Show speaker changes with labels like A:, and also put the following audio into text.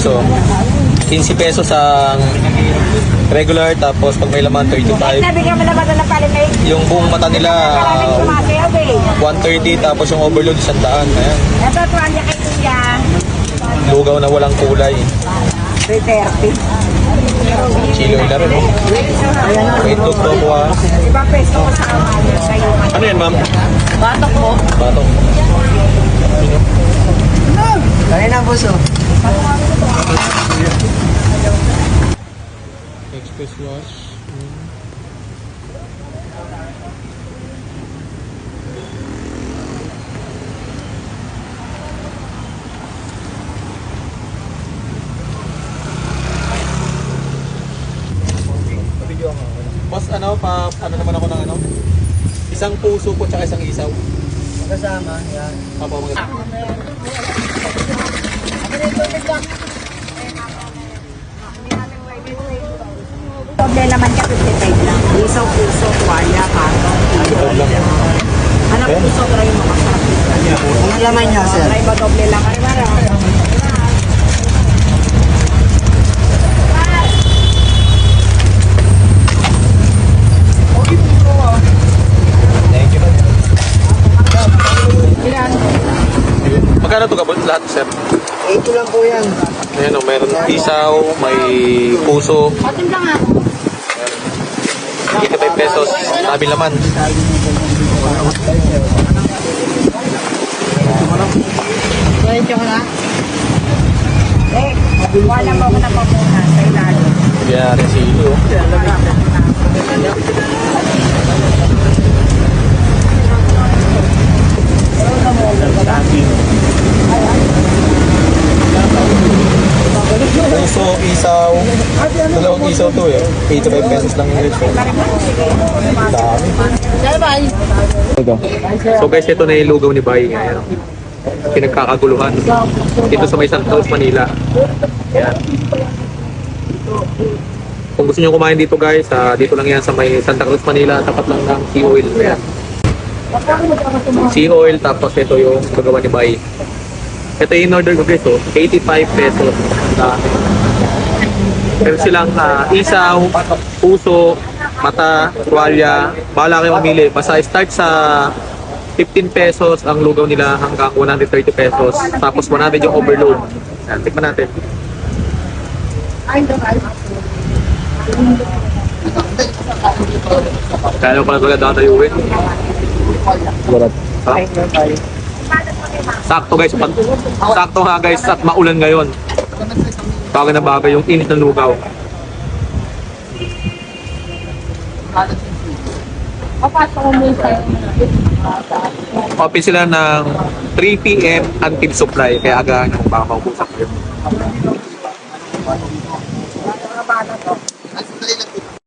A: guys, oh. 15 pesos ang regular, tapos pag may laman 35.
B: Nabigyan mo na ba ng palimig?
A: Yung buong mata nila 130, tapos yung overload 100. Ayan.
B: Ito, tuwalya kay Kuya.
A: Lugaw na walang kulay.
B: 330.
A: Chiloy na rin, oh. May itlog to po, ah.
B: Ibang peso ko sa kamay. Sa'yo.
A: Ano yan, ma'am?
B: Batok mo.
A: Batok.
B: Kaya na, buso.
A: Express wash. Boss, ano naman ako ng ano? Isang puso po tsaka isang isaw.
B: Kasama, yan.
A: Papa, maganda.
B: Doble naman ka 55 lang. Isaw, puso, tuwalya, pato. Anak puso, try mo masarap.
C: Ang laman niya, sir.
B: Try ba doble lang? Ay, mara.
A: Thank you.
B: Ilan?
A: Magkano ito kabot lahat, sir?
C: 80 lang po yan.
A: Ayan o, mayroon isaw, may puso,
B: Atin lang nga.
A: 85 pesos, sabi laman.
B: Diretso ko na. Eh, wala mo ko na pa muna sa ilalim.
A: Biyari si Ilo. Puso, isaw. Dalawang isaw to eh. 85 pesos lang yung ito. Dami. So guys, ito na yung lugaw ni Bay. Ayan. Pinagkakaguluhan. Dito sa may Santa Cruz, Manila. Ayan. Kung gusto nyo kumain dito guys, dito lang yan sa may Santa Cruz, Manila. Tapat lang ng Sea Oil. Ayan. Sea Oil, tapos ito yung gagawa ni Bay. Ito yung in-order ko guys, 85 pesos. Meron silang isaw, puso, mata, tuwalya. Bahala kayo mamili. Basta start sa 15 pesos ang lugaw nila hanggang 130 pesos. Tapos 100 yung overload. Ayan, tikman natin. Kaya ko na talaga datayuin. Sakto guys, sakto nga guys at maulan ngayon. Bagay na bagay yung init ng lugaw. Open sila ng 3 PM until supply, kaya agahan yung baka maubos ako.